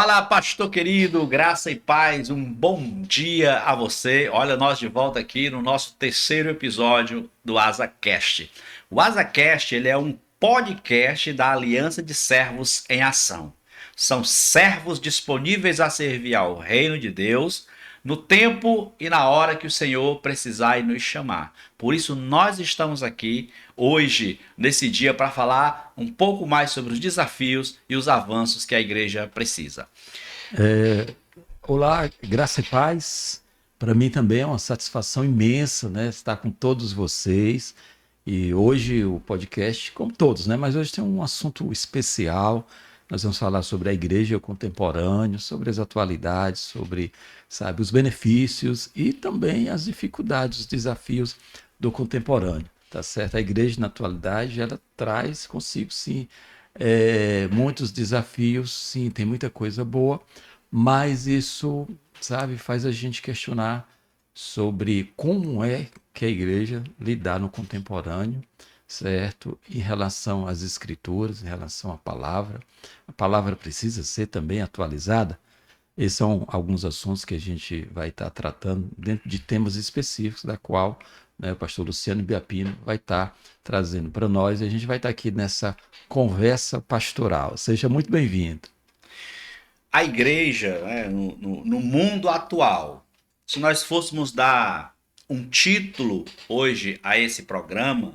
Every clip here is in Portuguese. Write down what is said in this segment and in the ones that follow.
Fala, pastor querido, graça e paz, um bom dia a você. Olha, nós de volta aqui no nosso terceiro episódio do AsaCast. O AsaCast, ele é um podcast da Aliança de Servos em Ação. São servos disponíveis a servir ao reino de Deus no tempo e na hora que o Senhor precisar e nos chamar. Por isso, nós estamos aqui hoje, nesse dia, para falar um pouco mais sobre os desafios e os avanços que a igreja precisa. Olá, graça e paz. Para mim também é uma satisfação imensa, né, estar com todos vocês. E hoje o podcast, como todos, né, mas hoje tem um assunto especial. Nós vamos falar sobre a igreja contemporânea, sobre as atualidades, sobre, sabe, os benefícios e também as dificuldades, os desafios do contemporâneo, tá certo? A igreja na atualidade, ela traz consigo, sim, muitos desafios, sim, tem muita coisa boa, mas isso, sabe, faz a gente questionar sobre como é que a igreja lidar no contemporâneo, certo? Em relação às escrituras, em relação à palavra. A palavra precisa ser também atualizada. Esses são alguns assuntos que a gente vai estar tratando dentro de temas específicos, da qual, né, o pastor Luciano Biapino vai estar trazendo para nós. E a gente vai estar aqui nessa conversa pastoral. Seja muito bem-vindo. A igreja, né, no mundo atual, se nós fôssemos dar um título hoje a esse programa,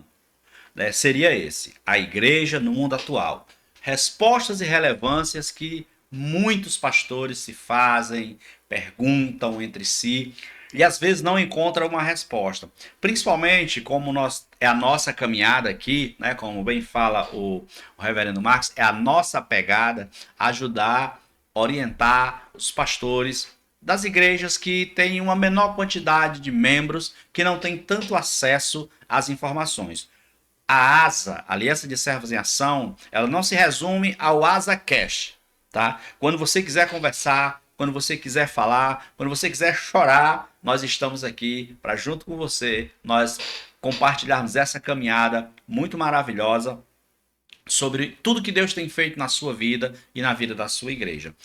né, seria esse: A Igreja no Mundo Atual. Respostas e relevâncias que muitos pastores se fazem, perguntam entre si e às vezes não encontram uma resposta. Principalmente como é a nossa caminhada aqui, né, como bem fala o reverendo Marcos, é a nossa pegada ajudar, orientar os pastores das igrejas que têm uma menor quantidade de membros, que não têm tanto acesso às informações. A ASA, Aliança de Servos em Ação, ela não se resume ao AsaCast, tá? Quando você quiser conversar, quando você quiser falar, quando você quiser chorar, nós estamos aqui para, junto com você, nós compartilharmos essa caminhada muito maravilhosa sobre tudo que Deus tem feito na sua vida e na vida da sua igreja.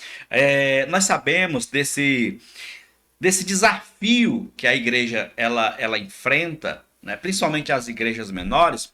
Nós sabemos desse desafio que a igreja ela enfrenta, né, principalmente as igrejas menores,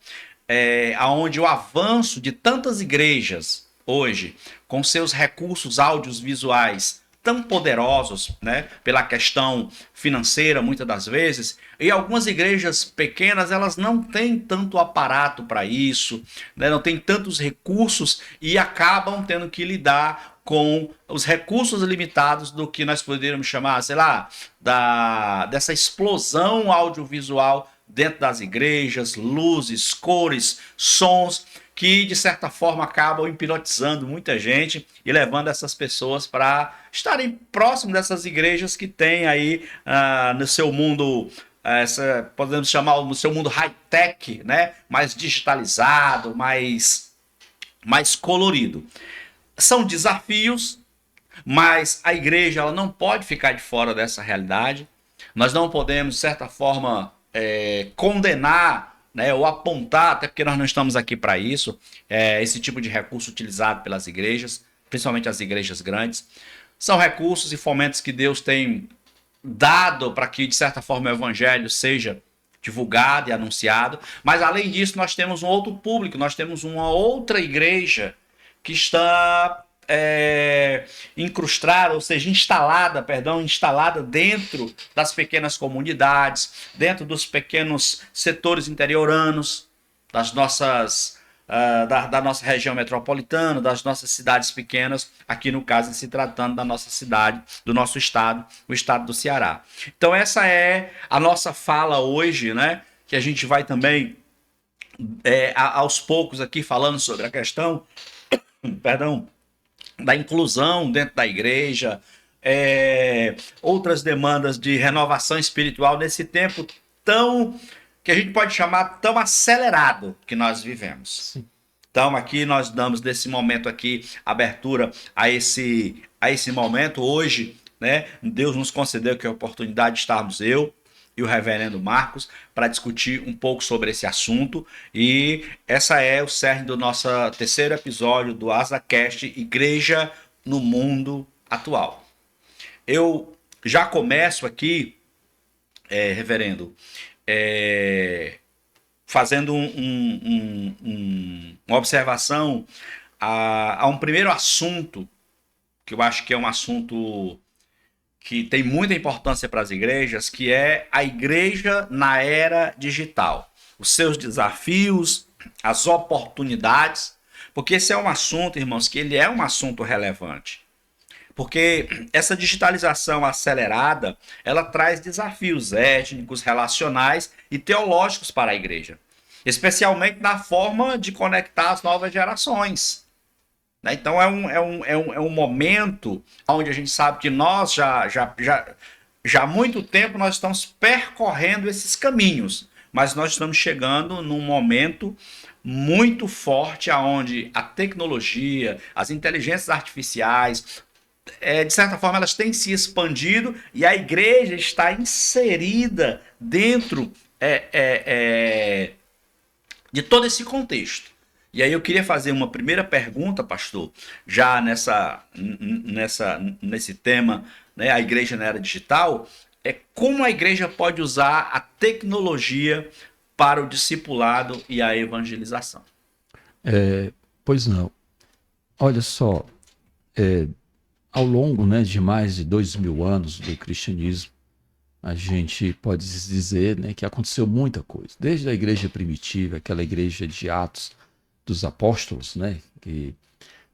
aonde o avanço de tantas igrejas hoje, com seus recursos audiovisuais tão poderosos, né, pela questão financeira muitas das vezes, e algumas igrejas pequenas elas não têm tanto aparato para isso, né, não têm tantos recursos e acabam tendo que lidar com os recursos limitados do que nós poderíamos chamar, sei lá, dessa explosão audiovisual dentro das igrejas, luzes, cores, sons, que de certa forma acabam hipnotizando muita gente e levando essas pessoas para estarem próximo dessas igrejas que tem aí no seu mundo, podemos chamar no seu mundo high-tech, né? Mais digitalizado, mais colorido. São desafios, mas a igreja ela não pode ficar de fora dessa realidade. Nós não podemos, de certa forma, condenar, né, ou apontar, até porque nós não estamos aqui para isso, esse tipo de recurso utilizado pelas igrejas, principalmente as igrejas grandes. São recursos e fomentos que Deus tem dado para que, de certa forma, o evangelho seja divulgado e anunciado. Mas, além disso, nós temos um outro público, nós temos uma outra igreja que está incrustada, ou seja, instalada dentro das pequenas comunidades, dentro dos pequenos setores interioranos das nossas da nossa região metropolitana, das nossas cidades pequenas, aqui no caso se tratando da nossa cidade, do nosso estado, o estado do Ceará. Então essa é a nossa fala hoje, né? Que a gente vai também aos poucos aqui falando sobre a questão, perdão, da inclusão dentro da igreja, outras demandas de renovação espiritual nesse tempo tão, que a gente pode chamar tão acelerado que nós vivemos. Sim. Então aqui nós damos nesse momento aqui abertura a esse momento hoje, né? Deus nos concedeu que a oportunidade de estarmos eu e o reverendo Marcos para discutir um pouco sobre esse assunto, e essa é o cerne do nosso terceiro episódio do AsaCast, Igreja no Mundo atual. Eu já começo aqui, reverendo, fazendo uma observação a um primeiro assunto, que eu acho que é um assunto que tem muita importância para as igrejas, que é a igreja na era digital. Os seus desafios, as oportunidades, porque esse é um assunto, irmãos, que ele é um assunto relevante. Porque essa digitalização acelerada, ela traz desafios étnicos, relacionais e teológicos para a igreja, especialmente na forma de conectar as novas gerações. Né? Então é um momento onde a gente sabe que nós já há muito tempo nós estamos percorrendo esses caminhos, mas nós estamos chegando num momento muito forte aonde a tecnologia, as inteligências artificiais, de certa forma, elas têm se expandido e a igreja está inserida dentro de todo esse contexto. E aí eu queria fazer uma primeira pergunta, pastor, já nesse tema, né, a igreja na era digital, é como a igreja pode usar a tecnologia para o discipulado e a evangelização. Pois não. Olha só, ao longo, né, de mais de 2000 anos do cristianismo, a gente pode dizer, né, que aconteceu muita coisa. Desde a igreja primitiva, aquela igreja de Atos dos Apóstolos, né, que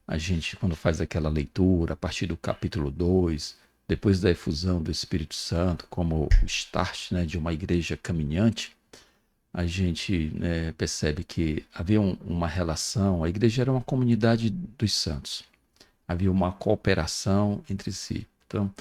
a gente, quando faz aquela leitura, a partir do capítulo 2, depois da efusão do Espírito Santo, como o start, né, de uma igreja caminhante, a gente, né, percebe que havia uma relação, a igreja era uma comunidade dos santos, havia uma cooperação entre si. Então,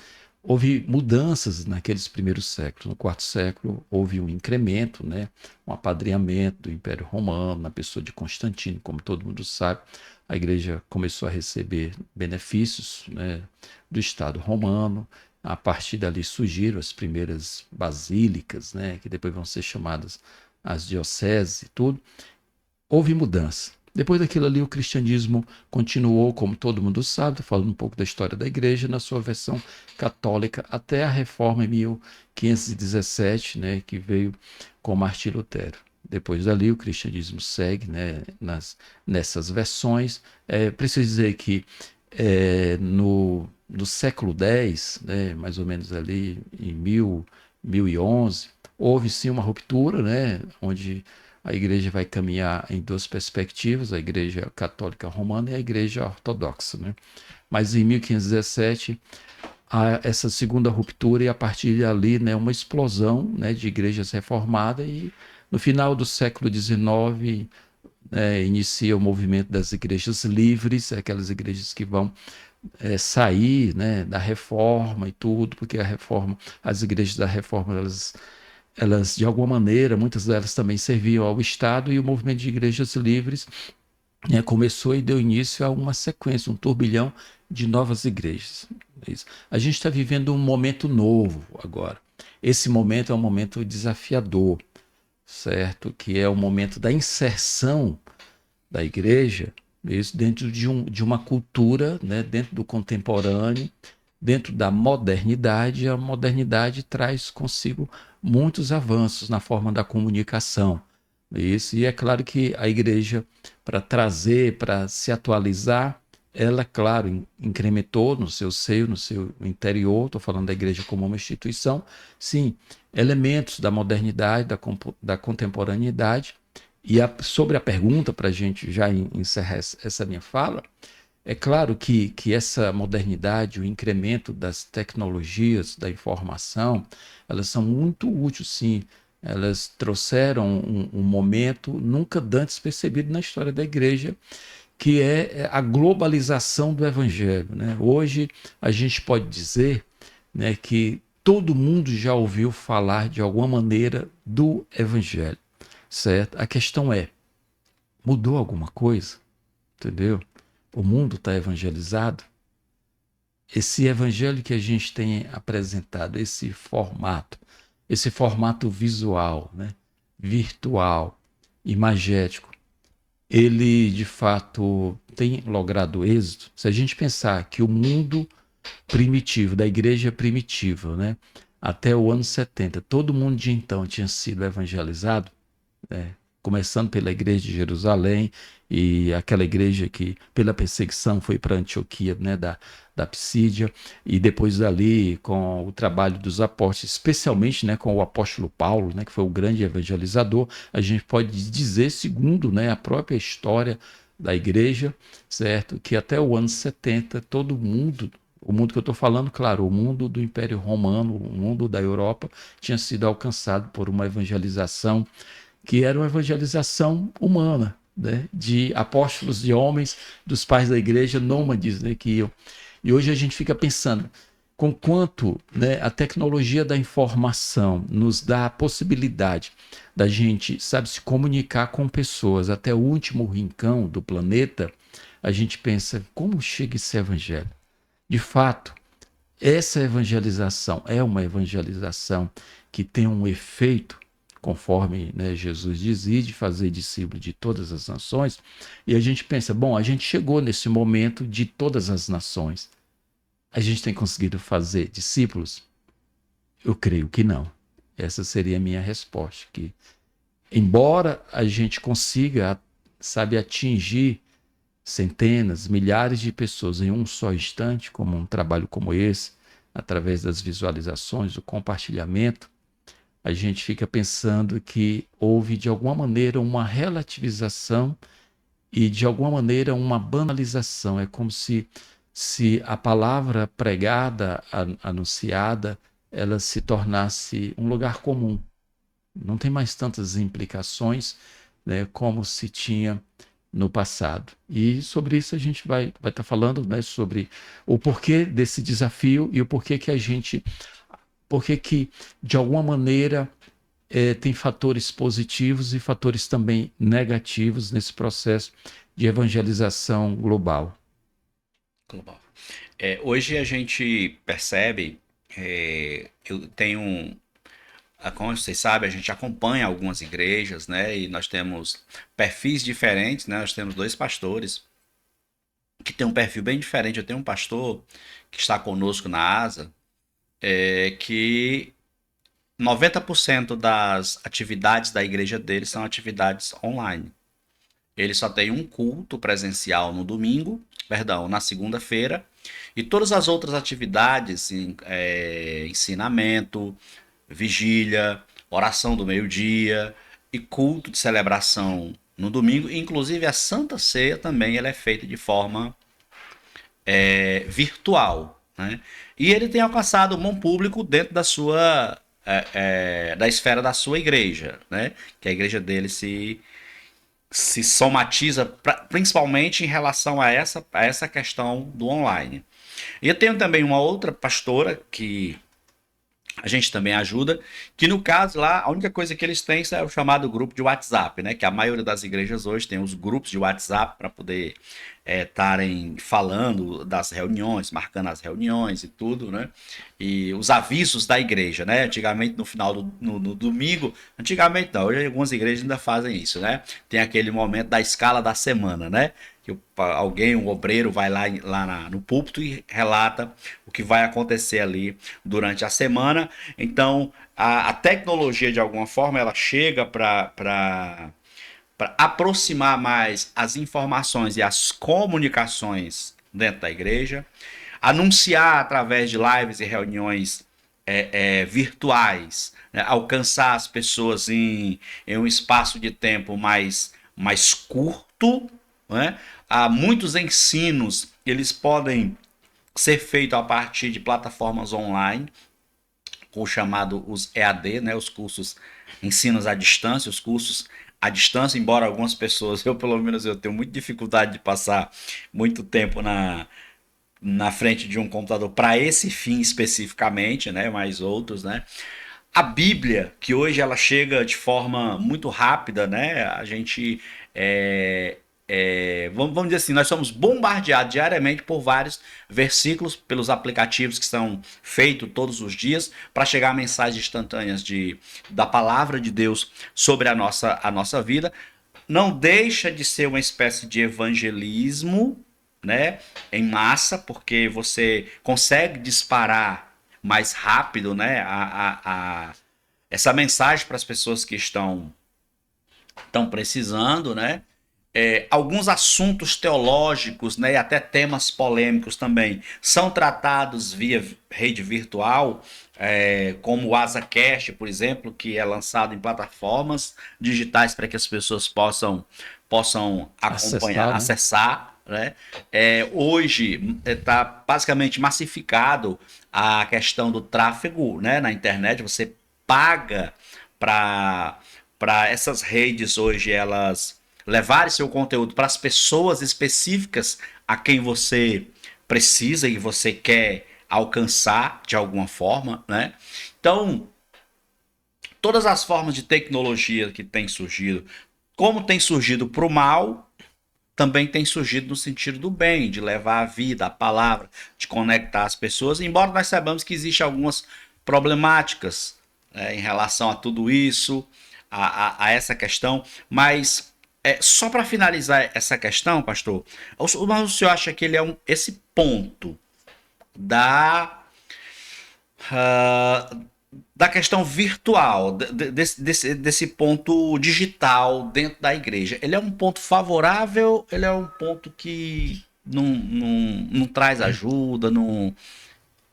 houve mudanças naqueles primeiros séculos. No quarto século, houve um incremento, né, um apadrinhamento do Império Romano, na pessoa de Constantino, como todo mundo sabe. A igreja começou a receber benefícios, né, do Estado romano. A partir dali surgiram as primeiras basílicas, né, que depois vão ser chamadas as dioceses e tudo. Houve mudança. Depois daquilo ali, o cristianismo continuou, como todo mundo sabe, falando um pouco da história da igreja, na sua versão católica, até a reforma em 1517, né, que veio com Martim Lutero. Depois dali, o cristianismo segue, né, nessas versões. Preciso dizer que no século X, né, mais ou menos ali em 1011, houve sim uma ruptura, né, onde a igreja vai caminhar em duas perspectivas, a igreja católica romana e a igreja ortodoxa. Né? Mas em 1517, há essa segunda ruptura e a partir dali, né, uma explosão, né, de igrejas reformadas e no final do século XIX inicia o movimento das igrejas livres, aquelas igrejas que vão sair, né, da reforma e tudo, porque a reforma, as igrejas da reforma, elas, de alguma maneira, muitas delas também serviam ao Estado e o movimento de igrejas livres começou e deu início a uma sequência, um turbilhão de novas igrejas. A gente está vivendo um momento novo agora. Esse momento é um momento desafiador, certo? Que é o momento da inserção da igreja isso dentro de uma cultura, né? Dentro do contemporâneo, dentro da modernidade. A modernidade traz consigo muitos avanços na forma da comunicação. Isso, e é claro que a igreja, para trazer, para se atualizar, ela, claro, incrementou no seu seio, no seu interior, estou falando da igreja como uma instituição, sim, elementos da modernidade, da contemporaneidade. E sobre a pergunta, para a gente já encerrar essa minha fala, é claro que essa modernidade, o incremento das tecnologias, da informação, elas são muito úteis, sim. Elas trouxeram um momento nunca antes percebido na história da igreja, que é a globalização do evangelho. Né? Hoje a gente pode dizer, né, que todo mundo já ouviu falar de alguma maneira do evangelho, certo? A questão é, mudou alguma coisa? Entendeu? O mundo está evangelizado? Esse evangelho que a gente tem apresentado, esse formato visual, né, virtual, imagético, ele de fato tem logrado êxito? Se a gente pensar que o mundo primitivo, da igreja primitiva, né? Até o ano 70. Todo mundo de então tinha sido evangelizado, né? Começando pela igreja de Jerusalém e aquela igreja que, pela perseguição, foi para Antioquia, né, da Psídia, e depois dali, com o trabalho dos apóstolos, especialmente, né, com o apóstolo Paulo, né, que foi o grande evangelizador, a gente pode dizer, segundo, né, a própria história da igreja, certo, que até o ano 70, todo mundo, o mundo que eu estou falando, claro, o mundo do Império Romano, o mundo da Europa, tinha sido alcançado por uma evangelização que era uma evangelização humana, né? De apóstolos, de homens, dos pais da igreja, nômades, né? Que iam. E hoje a gente fica pensando com quanto, né, a tecnologia da informação nos dá a possibilidade da gente, sabe, se comunicar com pessoas até o último rincão do planeta. A gente pensa, como chega esse evangelho? De fato, essa evangelização é uma evangelização que tem um efeito, conforme, né, Jesus dizia, de fazer discípulo de todas as nações, e a gente pensa, bom, a gente chegou nesse momento de todas as nações. A gente tem conseguido fazer discípulos? Eu creio que não. Essa seria a minha resposta, que embora a gente consiga, sabe, atingir centenas, milhares de pessoas em um só instante, como um trabalho como esse, através das visualizações, do compartilhamento, a gente fica pensando que houve, de alguma maneira, uma relativização e, de alguma maneira, uma banalização. É como se a palavra pregada, anunciada, ela se tornasse um lugar comum. Não tem mais tantas implicações, né, como se tinha no passado. E sobre isso a gente vai estar falando, né, sobre o porquê desse desafio e o porquê que a gente, porquê que, de alguma maneira, tem fatores positivos e fatores também negativos nesse processo de evangelização global. Global. Hoje a gente percebe, eu tenho, como vocês sabem, a gente acompanha algumas igrejas, né? E nós temos perfis diferentes, né? Nós temos dois pastores que têm um perfil bem diferente. Eu tenho um pastor que está conosco na ASA, que 90% das atividades da igreja dele são atividades online. Ele só tem um culto presencial no domingo, perdão, na segunda-feira, e todas as outras atividades, ensinamento, vigília, oração do meio-dia e culto de celebração no domingo, inclusive a Santa Ceia também ela é feita de forma virtual, né? E ele tem alcançado um bom público dentro da sua da esfera da sua igreja, né? Que a igreja dele se somatiza principalmente em relação a essa questão do online. E eu tenho também uma outra pastora que a gente também ajuda, que no caso lá, a única coisa que eles têm é o chamado grupo de WhatsApp, né? Que a maioria das igrejas hoje tem os grupos de WhatsApp para poder estarem falando das reuniões, marcando as reuniões e tudo, né? E os avisos da igreja, né? Antigamente no final no domingo, antigamente não, hoje algumas igrejas ainda fazem isso, né? Tem aquele momento da escala da semana, né? Que alguém, um obreiro, vai lá no púlpito e relata o que vai acontecer ali durante a semana. Então, a tecnologia, de alguma forma, ela chega para aproximar mais as informações e as comunicações dentro da igreja, anunciar através de lives e reuniões virtuais, né? Alcançar as pessoas em um espaço de tempo mais curto, né? Há muitos ensinos, eles podem ser feitos a partir de plataformas online, o chamado os EAD, né, os cursos ensinos à distância, os cursos à distância, embora algumas pessoas, eu pelo menos eu tenho muita dificuldade de passar muito tempo na frente de um computador para esse fim especificamente, né, mas outros, né. A Bíblia, que hoje ela chega de forma muito rápida, né, a gente vamos dizer assim, nós somos bombardeados diariamente por vários versículos, pelos aplicativos que são feitos todos os dias, para chegar a mensagens instantâneas da palavra de Deus sobre a nossa vida. Não deixa de ser uma espécie de evangelismo, né, em massa, porque você consegue disparar mais rápido, né, essa mensagem para as pessoas que estão precisando, né? Alguns assuntos teológicos, né, e até temas polêmicos também são tratados via rede virtual, como o AsaCast, por exemplo, que é lançado em plataformas digitais para que as pessoas possam acompanhar, Acessar, né? acessar. Né? Hoje está basicamente massificado a questão do tráfego, né, na internet. Você paga para essas redes hoje elas levar seu conteúdo para as pessoas específicas a quem você precisa e você quer alcançar de alguma forma, né? Então, todas as formas de tecnologia que têm surgido, como tem surgido para o mal, também tem surgido no sentido do bem, de levar a vida, a palavra, de conectar as pessoas, embora nós saibamos que existem algumas problemáticas, em relação a tudo isso, a essa questão, mas só para finalizar essa questão, pastor, o senhor acha que ele é esse ponto da, ah, da questão virtual, desse ponto digital dentro da igreja, ele é um ponto favorável, ele é um ponto que não traz ajuda, não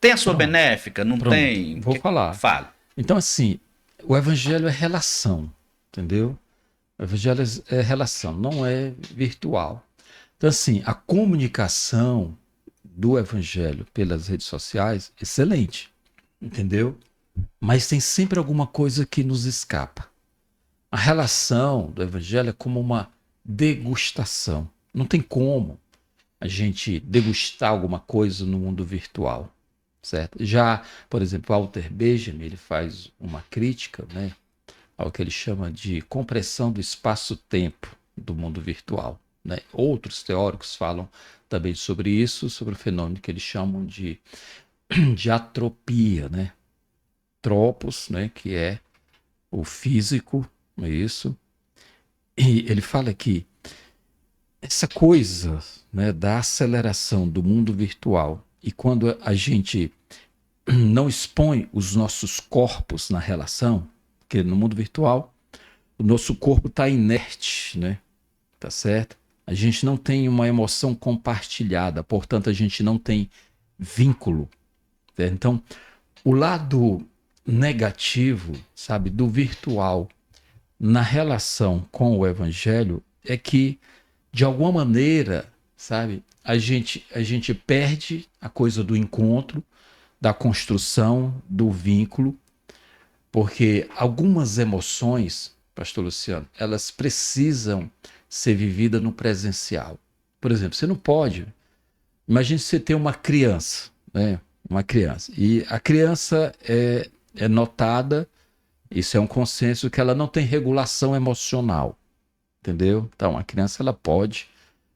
tem a sua Pronto, benéfica, não pronto. tem. Vou falar. Fale. Então, assim, o evangelho é relação, entendeu? O evangelho é relação, não é virtual. Então, assim, a comunicação do evangelho pelas redes sociais, excelente, entendeu? Mas tem sempre alguma coisa que nos escapa. A relação do evangelho é como uma degustação. Não tem como a gente degustar alguma coisa no mundo virtual, certo? Já, por exemplo, Walter Benjamin, ele faz uma crítica, né, ao que ele chama de compressão do espaço-tempo do mundo virtual, né? Outros teóricos falam também sobre isso, sobre o fenômeno que eles chamam de atropia, né? Tropos, né, que é o físico, não é isso? E ele fala que essa coisa, né, da aceleração do mundo virtual e quando a gente não expõe os nossos corpos na relação, porque no mundo virtual o nosso corpo está inerte, né? Tá certo? A gente não tem uma emoção compartilhada, portanto a gente não tem vínculo. Certo? Então, o lado negativo, sabe, do virtual na relação com o evangelho é que, de alguma maneira, sabe, a gente perde a coisa do encontro, da construção, do vínculo, porque algumas emoções, pastor Luciano, elas precisam ser vividas no presencial. Por exemplo, você não pode. Imagine você ter uma criança, né? Uma criança. E a criança é notada, isso é um consenso, que ela não tem regulação emocional. Entendeu? Então, a criança ela pode,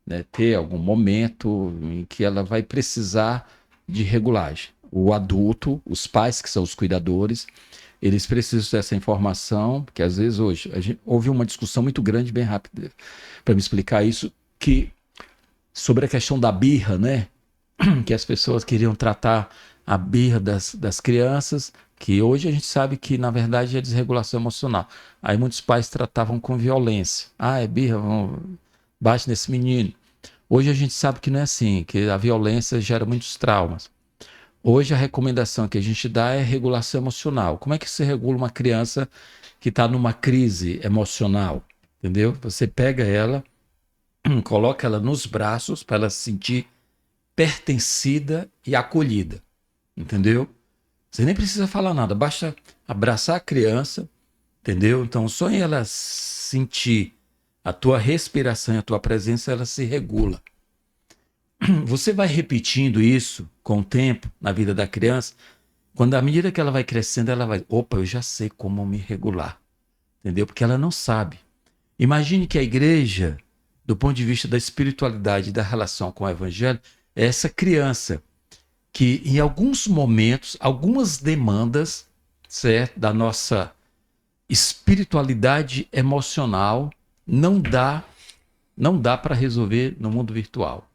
né, ter algum momento em que ela vai precisar de regulagem. O adulto, os pais que são os cuidadores, eles precisam dessa informação, porque às vezes hoje houve uma discussão muito grande, bem rápida, para me explicar isso, que sobre a questão da birra, né? Que as pessoas queriam tratar a birra das crianças, que hoje a gente sabe que na verdade é desregulação emocional. Aí muitos pais tratavam com violência. Ah, é birra, bate nesse menino. Hoje a gente sabe que não é assim, que a violência gera muitos traumas. Hoje a recomendação que a gente dá é regulação emocional. Como é que se regula uma criança que está numa crise emocional? Entendeu? Você pega ela, coloca ela nos braços para ela se sentir pertencida e acolhida. Entendeu? Você nem precisa falar nada, basta abraçar a criança, entendeu? Então só em ela sentir a tua respiração e a tua presença, ela se regula. Você vai repetindo isso com o tempo na vida da criança, quando à medida que ela vai crescendo, ela vai, opa, eu já sei como me regular, entendeu? Porque ela não sabe. Imagine que a igreja, do ponto de vista da espiritualidade e da relação com o evangelho, é essa criança que em alguns momentos, algumas demandas, certo, da nossa espiritualidade emocional não dá para resolver no mundo virtual.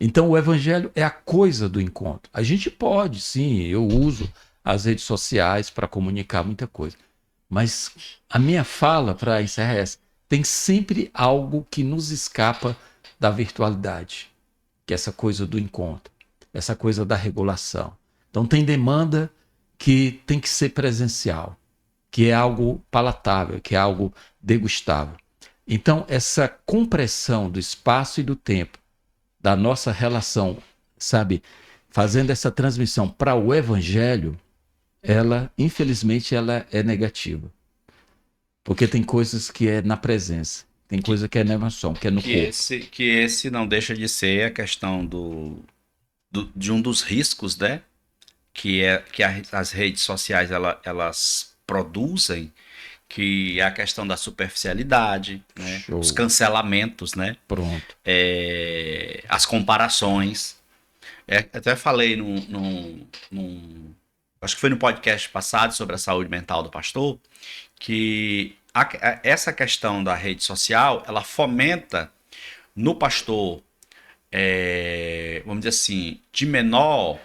Então o evangelho é a coisa do encontro. A gente pode, sim, eu uso as redes sociais para comunicar muita coisa. Mas a minha fala, para encerrar, é essa: tem sempre algo que nos escapa da virtualidade, que é essa coisa do encontro, essa coisa da regulação. Então tem demanda que tem que ser presencial, que é algo palatável, que é algo degustável. Então essa compressão do espaço e do tempo, da nossa relação, sabe, fazendo essa transmissão para o evangelho, ela, infelizmente, ela é negativa. Porque tem coisas que é na presença, tem coisa que é na emoção, que é no corpo. Que esse não deixa de ser a questão de um dos riscos, né? Que é que as redes sociais elas produzem, que é a questão da superficialidade, né? Show. Os cancelamentos, né? Pronto. As comparações. Até falei acho que foi no podcast passado sobre a saúde mental do pastor, que essa questão da rede social, ela fomenta no pastor, vamos dizer assim, de menor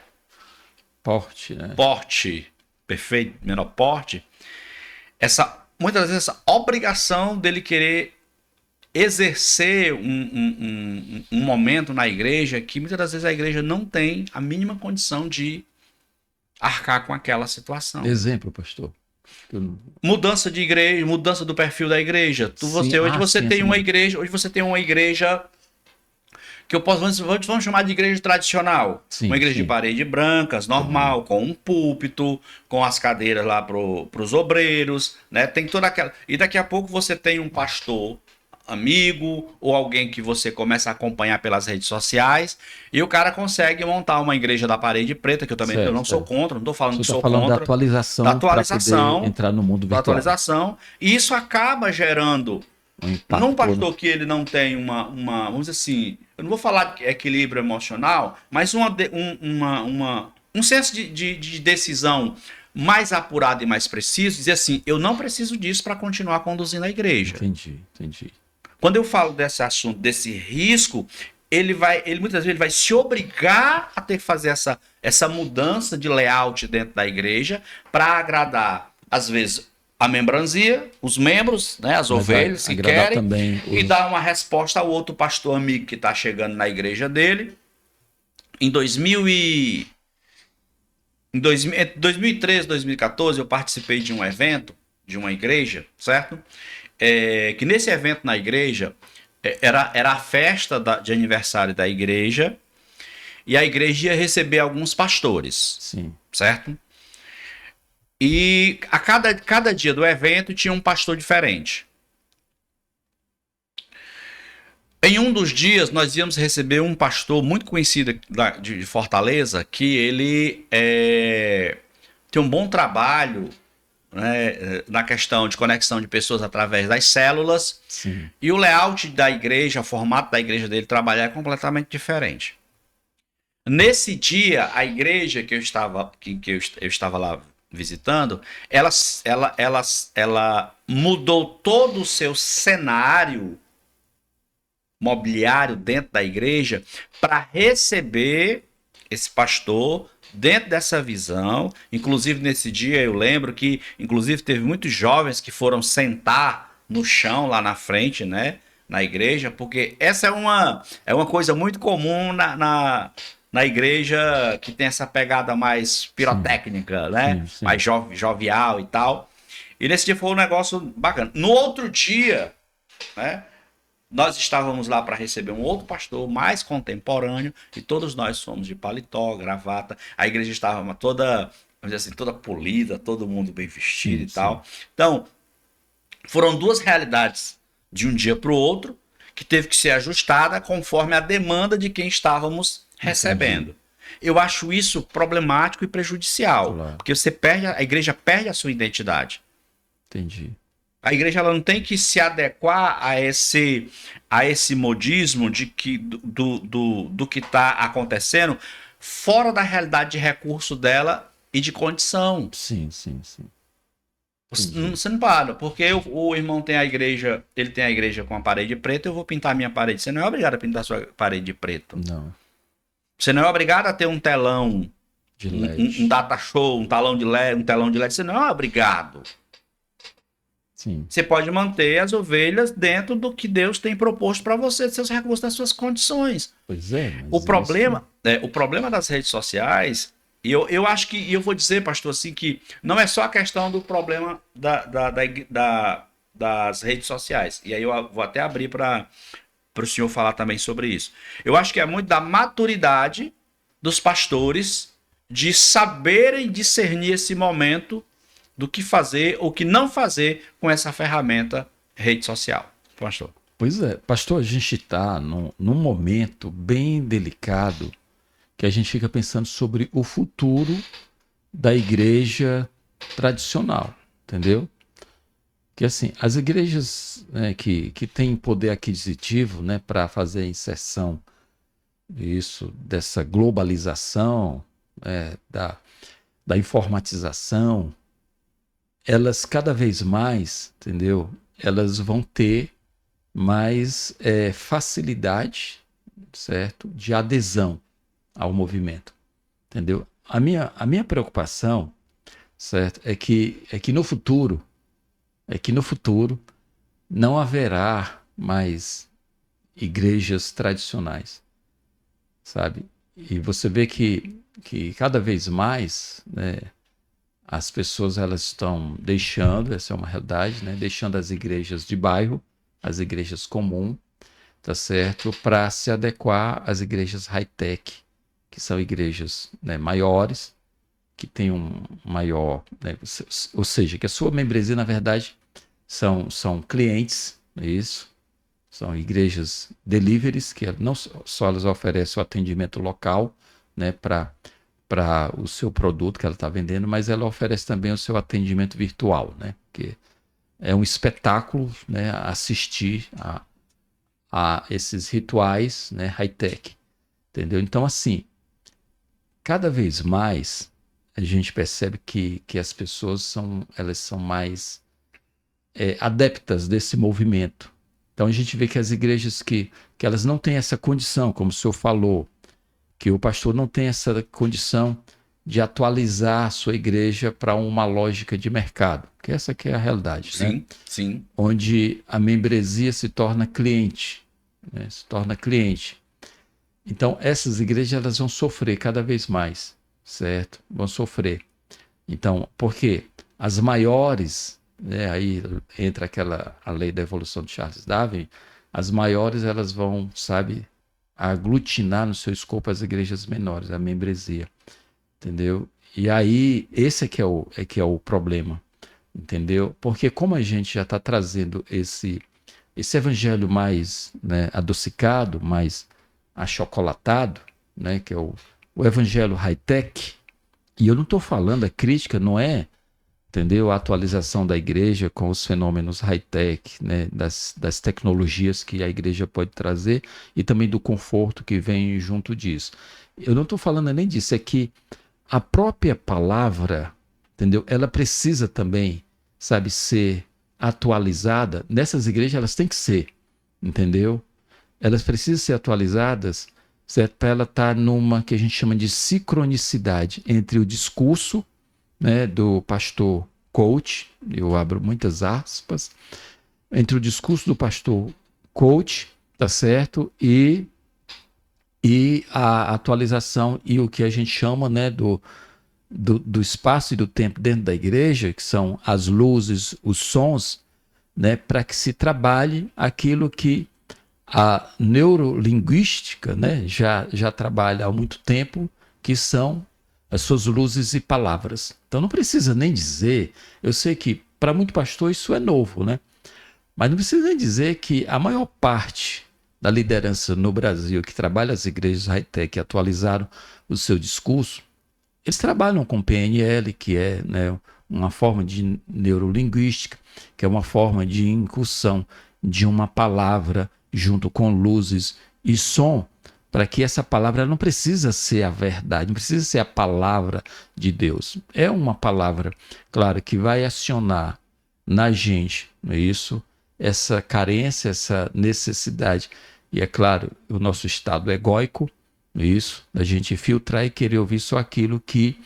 Porte, né? porte, perfeito, menor porte, muitas vezes essa obrigação dele querer exercer um momento na igreja que muitas das vezes a igreja não tem a mínima condição de arcar com aquela situação. Exemplo, pastor. Mudança de igreja, mudança do perfil da igreja. Hoje você tem uma igreja que vamos chamar de igreja tradicional. Sim, uma igreja sim. de paredes brancas, normal, com um púlpito, com as cadeiras lá para os obreiros, né? Tem toda aquela. E daqui a pouco você tem um pastor amigo ou alguém que você começa a acompanhar pelas redes sociais e o cara consegue montar uma igreja da parede preta, que eu também eu não sou contra, não estou falando que sou contra. Da atualização para poder entrar no mundo virtual. Da atualização. E isso acaba gerando num pastor que ele não tem vamos dizer assim, eu não vou falar de equilíbrio emocional, mas um senso de decisão mais apurado e mais preciso, dizer assim, eu não preciso disso para continuar conduzindo a igreja. Entendi. Quando eu falo desse assunto, desse risco, ele muitas vezes ele vai se obrigar a ter que fazer essa mudança de layout dentro da igreja para agradar, às vezes, a membranzia, os membros, né, as ovelhas que querem, e dar uma resposta ao outro pastor amigo que está chegando na igreja dele. Em 2013, 2014, eu participei de um evento, de uma igreja, certo? Que nesse evento na igreja, era a festa de aniversário da igreja, e a igreja ia receber alguns pastores. Sim. Certo? E a cada dia do evento tinha um pastor diferente. Em um dos dias, nós íamos receber um pastor muito conhecido de Fortaleza, que ele tem um bom trabalho, né, na questão de conexão de pessoas através das células. Sim. E o layout da igreja, o formato da igreja dele trabalhar é completamente diferente. Nesse dia, a igreja que eu estava lá visitando, ela mudou todo o seu cenário mobiliário dentro da igreja para receber esse pastor dentro dessa visão. Inclusive nesse dia eu lembro que inclusive teve muitos jovens que foram sentar no chão lá na frente, né, na igreja, porque essa é uma coisa muito comum na igreja que tem essa pegada mais pirotécnica, né? Sim. Mais jovial e tal. E nesse dia foi um negócio bacana. No outro dia, né, nós estávamos lá para receber um outro pastor mais contemporâneo e todos nós fomos de paletó, gravata. A igreja estava toda, vamos dizer assim, toda polida, todo mundo bem vestido e tal. Então, foram duas realidades de um dia para o outro que teve que ser ajustada conforme a demanda de quem estávamos recebendo. Entendi. Eu acho isso problemático e prejudicial, claro, porque a igreja perde a sua identidade. Entendi. A igreja ela não tem que se adequar a esse modismo de que do que está acontecendo fora da realidade de recurso dela e de condição. Sim. Você não para, porque o irmão tem a igreja, ele tem a igreja com a parede preta, eu vou pintar a minha parede. Você não é obrigado a pintar a sua parede de preto. Não. Você não é obrigado a ter um telão, De um, LED. um data show, um telão de LED, um telão de LED. Você não é obrigado. Sim. Você pode manter as ovelhas dentro do que Deus tem proposto para você, dos seus recursos, das suas condições. Pois é, O mas isso. problema, o problema das redes sociais, e eu acho que, e eu vou dizer, pastor, assim, que não é só a questão do problema das redes sociais. E aí eu vou até abrir para o senhor falar também sobre isso. Eu acho que é muito da maturidade dos pastores de saberem discernir esse momento do que fazer ou que não fazer com essa ferramenta rede social. Pastor. Pois é, pastor, a gente está num momento bem delicado que a gente fica pensando sobre o futuro da igreja tradicional, entendeu? Que assim, as igrejas, né, que têm poder aquisitivo, né, para fazer a inserção isso, dessa globalização, da informatização, elas cada vez mais, entendeu? Elas vão ter mais facilidade, certo? De adesão ao movimento, entendeu? A minha preocupação, certo? É que no futuro não haverá mais igrejas tradicionais, sabe? E você vê que cada vez mais, né, as pessoas elas estão deixando, essa é uma realidade, né, deixando as igrejas de bairro, as igrejas comuns, tá certo? Para se adequar às igrejas high-tech, que são igrejas, né, maiores, que têm um maior, né, ou seja, que a sua membresia, na verdade, são clientes, não é isso? São igrejas deliveries, que não só elas oferecem o atendimento local, né, para o seu produto que ela está vendendo, mas ela oferece também o seu atendimento virtual, né? Que é um espetáculo, né, assistir a esses rituais, né, high-tech, entendeu? Então, assim, cada vez mais a gente percebe que as pessoas elas são mais adeptas desse movimento. Então a gente vê que as igrejas que elas não têm essa condição, como o senhor falou, que o pastor não tem essa condição de atualizar a sua igreja para uma lógica de mercado, que essa que é a realidade, né? Sim, sim. Onde a membresia se torna cliente, né? Se torna cliente. Então essas igrejas elas vão sofrer cada vez mais, certo? Vão sofrer. Então, por quê? As maiores, né, aí entra a lei da evolução de Charles Darwin, as maiores elas vão, sabe, aglutinar no seu escopo as igrejas menores, a membresia, entendeu? E aí, esse é que é o problema, entendeu? Porque como a gente já está trazendo esse evangelho mais, né, adocicado, mais achocolatado, né, que é o evangelho high-tech, e eu não estou falando, a crítica não é, entendeu, a atualização da igreja com os fenômenos high-tech, né, das tecnologias que a igreja pode trazer e também do conforto que vem junto disso. Eu não estou falando nem disso, é que a própria palavra, entendeu, ela precisa também, sabe, ser atualizada. Nessas igrejas elas têm que ser, entendeu? Elas precisam ser atualizadas, certo? Para ela estar numa que a gente chama de sincronicidade entre o discurso, né, do pastor coach, eu abro muitas aspas, entre o discurso do pastor coach, tá certo? E a atualização e o que a gente chama, né, do espaço e do tempo dentro da igreja, que são as luzes, os sons, né, para que se trabalhe aquilo que a neurolinguística, né, já trabalha há muito tempo, que são as suas luzes e palavras. Então não precisa nem dizer, eu sei que para muito pastor isso é novo, né? Mas não precisa nem dizer que a maior parte da liderança no Brasil que trabalha as igrejas high-tech que atualizaram o seu discurso, eles trabalham com PNL, que é, né, uma forma de neurolinguística, que é uma forma de incursão de uma palavra junto com luzes e som, para que essa palavra não precisa ser a verdade, não precisa ser a palavra de Deus. É uma palavra, claro, que vai acionar na gente, não é isso? Essa carência, essa necessidade. E é claro, o nosso estado egóico, Isso, da gente filtrar e querer ouvir só aquilo que,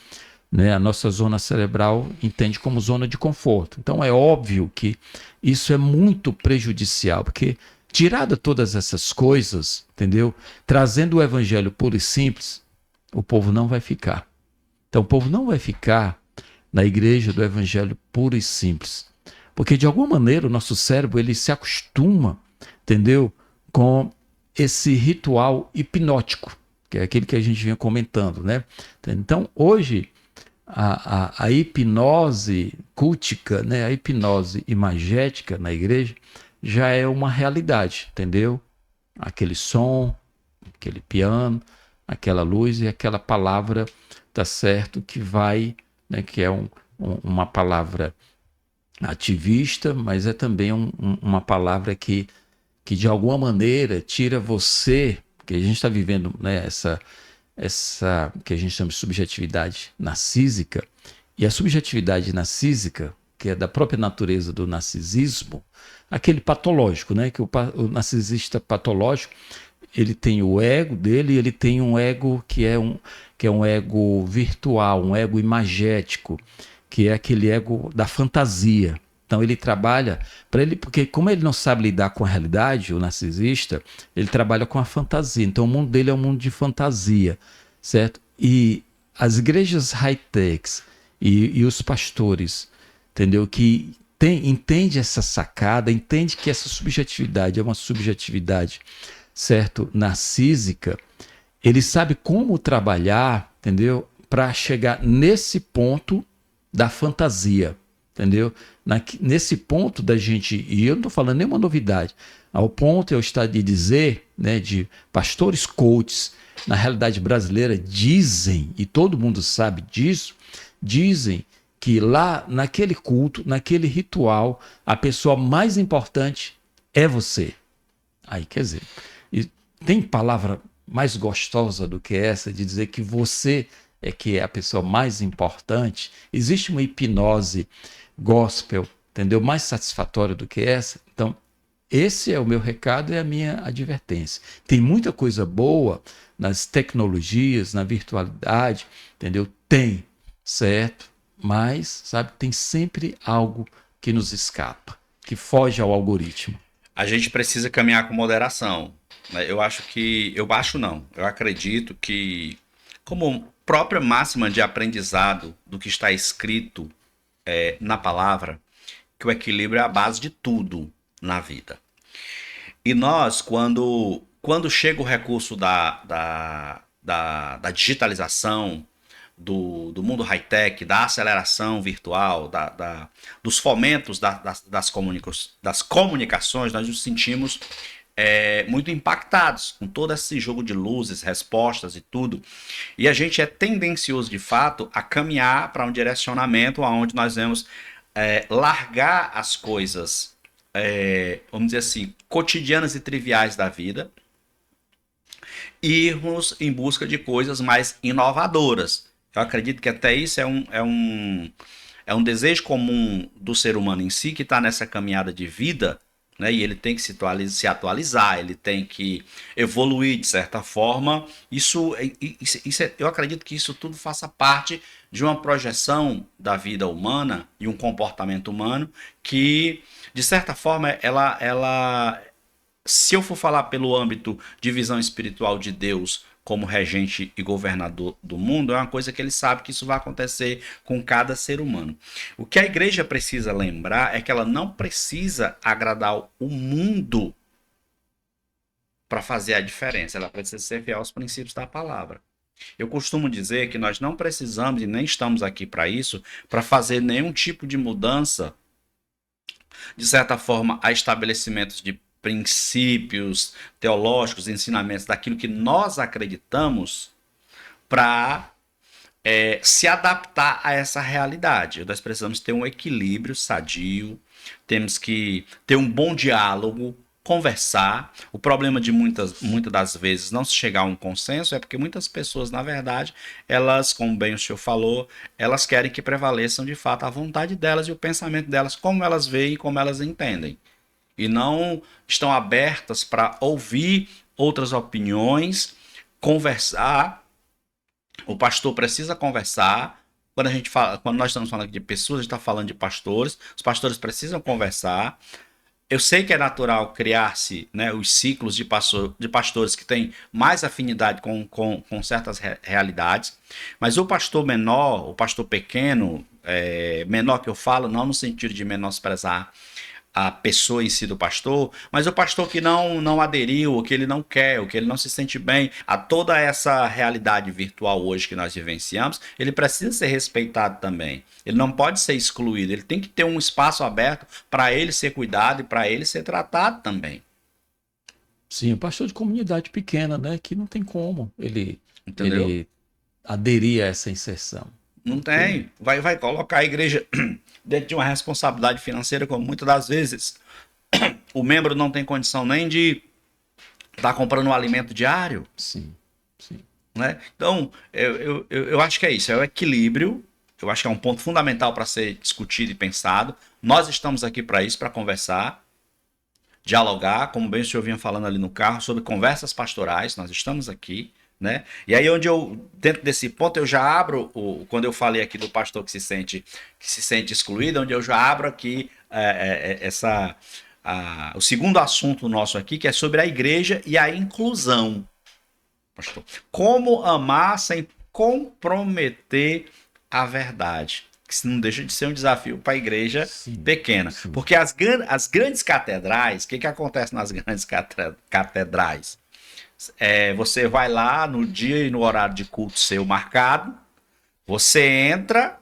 né, a nossa zona cerebral entende como zona de conforto. Então é óbvio que isso é muito prejudicial, porque tirada todas essas coisas, entendeu? Trazendo o evangelho puro e simples, o povo não vai ficar. Então o povo não vai ficar na igreja do evangelho puro e simples. Porque de alguma maneira o nosso cérebro ele se acostuma, entendeu? Com esse ritual hipnótico, que é aquele que a gente vinha comentando, né? Então hoje a hipnose cultica, né? A hipnose imagética na igreja já é uma realidade, entendeu? Aquele som, aquele piano, aquela luz e aquela palavra, tá certo, que vai, né, que é uma palavra ativista, mas é também uma palavra que de alguma maneira tira você, que a gente está vivendo, né, essa que a gente chama de subjetividade narcísica, e a subjetividade narcísica, que é da própria natureza do narcisismo, aquele patológico, né, que o narcisista patológico, ele tem o ego dele, ele tem um ego que é um ego virtual, um ego imagético, que é aquele ego da fantasia. Então ele trabalha para ele, porque como ele não sabe lidar com a realidade, o narcisista, ele trabalha com a fantasia. Então o mundo dele é um mundo de fantasia, certo? E as igrejas high-techs e os pastores, entendeu? Que entende essa sacada, entende que essa subjetividade é uma subjetividade, certo, narcísica, ele sabe como trabalhar, entendeu? Para chegar nesse ponto da fantasia, entendeu? Nesse ponto da gente, e eu não estou falando nenhuma novidade, ao ponto eu estar de dizer, né, de pastores coaches, na realidade brasileira, dizem, e todo mundo sabe disso, dizem que lá naquele culto, naquele ritual, a pessoa mais importante é você. Aí, quer dizer, tem palavra mais gostosa do que essa de dizer que você é que é a pessoa mais importante? Existe uma hipnose gospel, entendeu? Mais satisfatória do que essa? Então, esse é o meu recado e a minha advertência. Tem muita coisa boa nas tecnologias, na virtualidade, entendeu? Tem, certo? Mas, sabe, tem sempre algo que nos escapa, que foge ao algoritmo. A gente precisa caminhar com moderação, né? Eu acredito que, como própria máxima de aprendizado do que está escrito na palavra, que o equilíbrio é a base de tudo na vida. E nós, quando chega o recurso da digitalização, do mundo high-tech, da aceleração virtual, dos fomentos das comunicações, nós nos sentimos muito impactados com todo esse jogo de luzes, respostas e tudo. E a gente é tendencioso, de fato, a caminhar para um direcionamento onde nós vamos largar as coisas, vamos dizer assim, cotidianas e triviais da vida, e irmos em busca de coisas mais inovadoras. Eu acredito que até isso é um desejo comum do ser humano em si, que está nessa caminhada de vida, né? E ele tem que se atualizar, ele tem que evoluir de certa forma. Eu acredito que isso tudo faça parte de uma projeção da vida humana e um comportamento humano que, de certa forma, se eu for falar pelo âmbito de visão espiritual de Deus como regente e governador do mundo, é uma coisa que ele sabe que isso vai acontecer com cada ser humano. O que a igreja precisa lembrar é que ela não precisa agradar o mundo para fazer a diferença, ela precisa ser fiel aos princípios da palavra. Eu costumo dizer que nós não precisamos e nem estamos aqui para isso, para fazer nenhum tipo de mudança, de certa forma, a estabelecimentos de princípios teológicos, ensinamentos daquilo que nós acreditamos para se adaptar a essa realidade. Nós precisamos ter um equilíbrio sadio, temos que ter um bom diálogo, conversar. O problema de muitas das vezes não se chegar a um consenso é porque muitas pessoas, na verdade, elas, como bem o senhor falou, elas querem que prevaleçam de fato a vontade delas e o pensamento delas, como elas veem e como elas entendem. E não estão abertas para ouvir outras opiniões conversar, o pastor precisa conversar. Quando nós estamos falando de pessoas, a gente está falando de pastores, os pastores precisam conversar. Eu sei que é natural criar-se, né, os ciclos de pastores que têm mais afinidade com certas realidades, mas o pastor menor, o pastor pequeno, menor que eu falo, não no sentido de menosprezar a pessoa em si do pastor, mas o pastor que não aderiu, o que ele não quer, o que ele não se sente bem a toda essa realidade virtual hoje que nós vivenciamos, ele precisa ser respeitado também. Ele não pode ser excluído, ele tem que ter um espaço aberto para ele ser cuidado e para ele ser tratado também. Sim, o pastor de comunidade pequena, né? Que não tem como Entendeu? ele aderir a essa inserção. Não Porque, tem. Vai colocar a igreja dentro de uma responsabilidade financeira, como muitas das vezes o membro não tem condição nem de estar comprando um alimento diário. sim, sim. Né? Então, eu acho que é isso, é o equilíbrio. Eu acho que é um ponto fundamental para ser discutido e pensado. Nós estamos aqui para isso, para conversar, dialogar, como bem o senhor vinha falando ali no carro, sobre conversas pastorais. Nós estamos aqui, né? E aí, dentro desse ponto, eu já abro, quando eu falei aqui do pastor que se sente excluído, onde eu já abro aqui o segundo assunto nosso aqui, que é sobre a igreja e a inclusão. Pastor. Como amar sem comprometer a verdade. Que isso não deixa de ser um desafio para a igreja Sim, pequena. sim. Porque as grandes catedrais, o que acontece nas grandes catedrais? Você vai lá no dia e no horário de culto seu marcado, você entra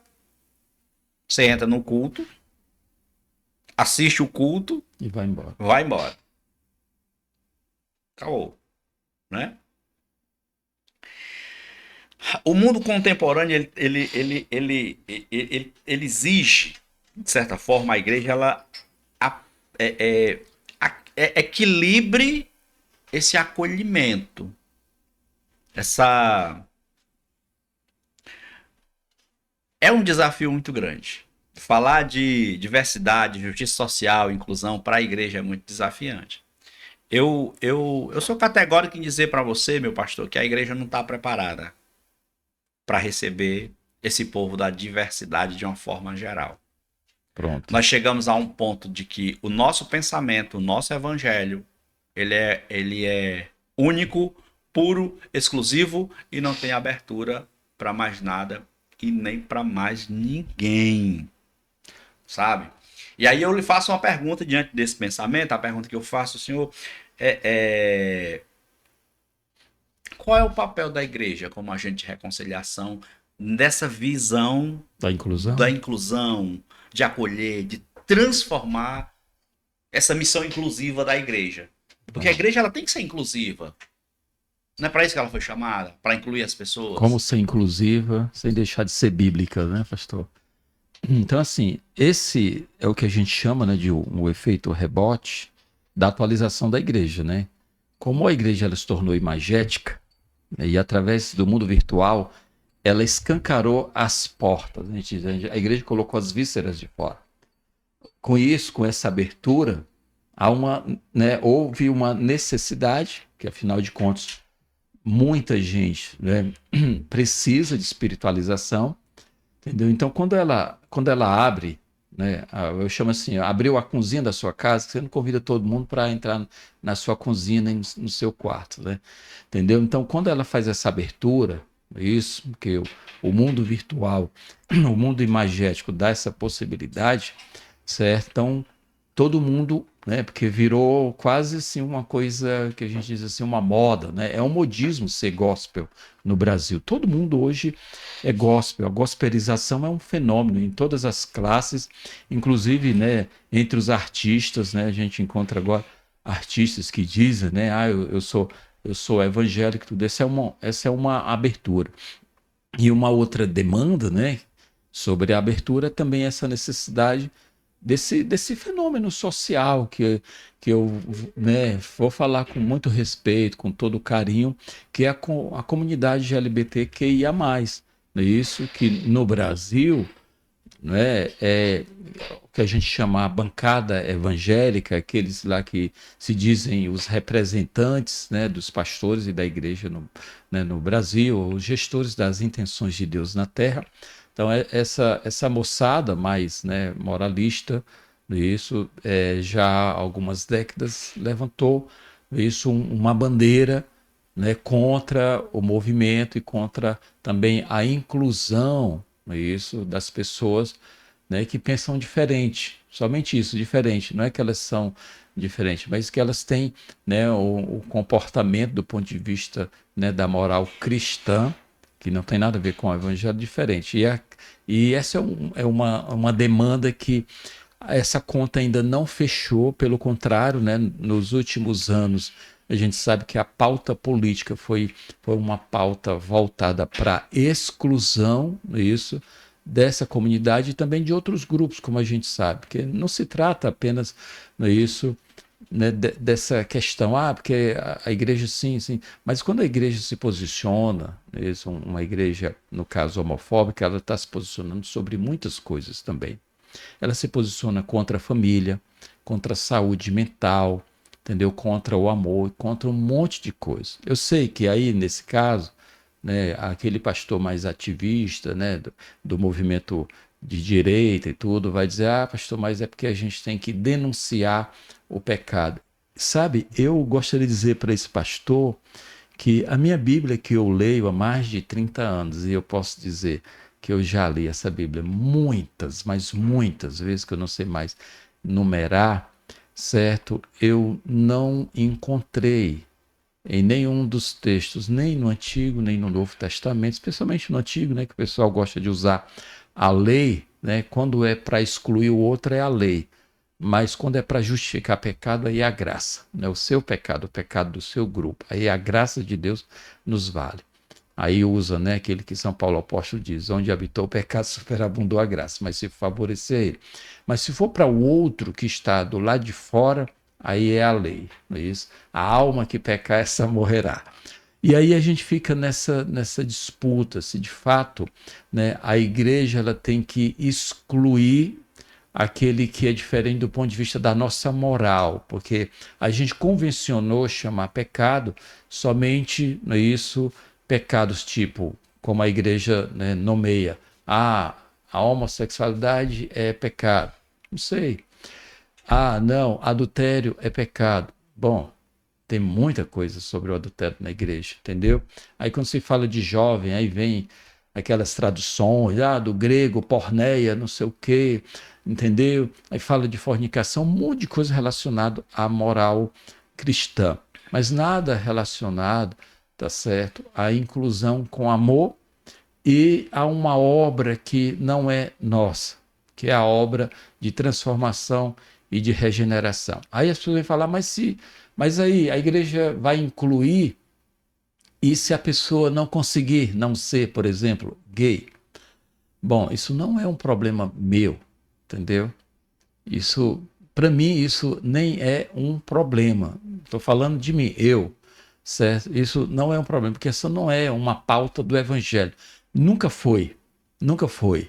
no culto, assiste o culto, E vai embora. vai embora. Acabou. Né? O mundo contemporâneo ele exige, de certa forma, a igreja ela equilibre esse acolhimento, essa é um desafio muito grande. Falar de diversidade, justiça social, inclusão para a igreja é muito desafiante. Eu sou categórico em dizer para você, meu pastor, que a igreja não está preparada para receber esse povo da diversidade de uma forma geral. Pronto. Nós chegamos a um ponto de que o nosso pensamento, o nosso evangelho, ele é único, puro, exclusivo e não tem abertura para mais nada e nem para mais ninguém, sabe? E aí eu lhe faço uma pergunta diante desse pensamento, a pergunta que eu faço, senhor, qual é o papel da igreja como agente de reconciliação nessa visão Da inclusão, de acolher, de transformar essa missão inclusiva da igreja? Porque a igreja ela tem que ser inclusiva. Não é para isso que ela foi chamada? Para incluir as pessoas? Como ser inclusiva sem deixar de ser bíblica, né, pastor? Então, assim, esse é o que a gente chama, né, de um efeito rebote da atualização da igreja, né? Como a igreja ela se tornou imagética, né, e através do mundo virtual, ela escancarou as portas. A igreja colocou as vísceras de fora. Com isso, com essa abertura, houve uma necessidade, que afinal de contas, muita gente, né, precisa de espiritualização, entendeu? Então, quando ela abre, né, eu chamo assim, abriu a cozinha da sua casa, você não convida todo mundo para entrar na sua cozinha nem no seu quarto, né? Entendeu? Então, quando ela faz essa abertura, isso, porque o mundo virtual, o mundo imagético dá essa possibilidade, certo? Então, todo mundo, né, porque virou quase assim uma coisa que a gente diz assim, uma moda, né? É um modismo ser gospel no Brasil. Todo mundo hoje é gospel. A gospelização é um fenômeno em todas as classes, inclusive, né, entre os artistas, né? A gente encontra agora artistas que dizem, né, eu sou evangélico, tudo. Essa é uma abertura. E uma outra demanda, né, sobre a abertura também essa necessidade desse fenômeno social que eu, né, vou falar com muito respeito, com todo carinho, que é a comunidade LGBTQIA+. Isso que no Brasil não é? É o que a gente chama a bancada evangélica, aqueles lá que se dizem os representantes, né, dos pastores e da igreja no, né, no Brasil, os gestores das intenções de Deus na Terra. Então, essa moçada mais, né, moralista, isso já há algumas décadas levantou isso uma bandeira, né, contra o movimento e contra também a inclusão, isso, das pessoas, né, que pensam diferente. Somente isso, diferente. Não é que elas são diferentes, mas que elas têm, né, o comportamento do ponto de vista, né, da moral cristã, que não tem nada a ver com o evangelho, diferente. E essa é uma demanda que essa conta ainda não fechou, pelo contrário, né, nos últimos anos a gente sabe que a pauta política foi uma pauta voltada para exclusão, isso, dessa comunidade e também de outros grupos, como a gente sabe, porque não se trata apenas, isso, né, dessa questão, porque a igreja sim, sim, mas quando a igreja se posiciona, isso, uma igreja, no caso homofóbica, ela está se posicionando sobre muitas coisas também. Ela se posiciona contra a família, contra a saúde mental, entendeu? Contra o amor, contra um monte de coisa. Eu sei que aí, nesse caso, né, aquele pastor mais ativista, né, do movimento de direita e tudo, vai dizer, pastor, mas é porque a gente tem que denunciar o pecado. Sabe, eu gostaria de dizer para esse pastor que a minha Bíblia que eu leio há mais de 30 anos, e eu posso dizer que eu já li essa Bíblia muitas, mas muitas vezes, que eu não sei mais numerar, certo? Eu não encontrei em nenhum dos textos, nem no Antigo, nem no Novo Testamento, especialmente no Antigo, né, que o pessoal gosta de usar a lei, né, quando é para excluir o outro é a lei, mas quando é para justificar pecado, aí é a graça, né, o seu pecado, o pecado do seu grupo, aí a graça de Deus nos vale. Aí usa, né, aquele que São Paulo apóstolo diz, onde habitou o pecado, superabundou a graça, mas se favorecer ele. Mas se for para o outro que está do lado de fora, aí é a lei, não é isso? A alma que pecar, essa morrerá. E aí a gente fica nessa disputa, se de fato, né, a igreja ela tem que excluir aquele que é diferente do ponto de vista da nossa moral, porque a gente convencionou chamar pecado somente, não é isso, pecados tipo, como a igreja, né, nomeia, a homossexualidade é pecado. Não sei. Não, adultério é pecado. Bom, tem muita coisa sobre o adultério na igreja, entendeu? Aí quando se fala de jovem, aí vem aquelas traduções, do grego, porneia, não sei o quê, entendeu? Aí fala de fornicação, um monte de coisa relacionada à moral cristã, mas nada relacionado, tá certo, à inclusão com amor e a uma obra que não é nossa, que é a obra de transformação e de regeneração. Aí as pessoas vão falar, mas aí a igreja vai incluir, e se a pessoa não conseguir não ser, por exemplo, gay? Bom, isso não é um problema meu, entendeu? Isso, para mim, isso nem é um problema. Estou falando de mim, eu, certo? Isso não é um problema, porque isso não é uma pauta do evangelho. Nunca foi, nunca foi.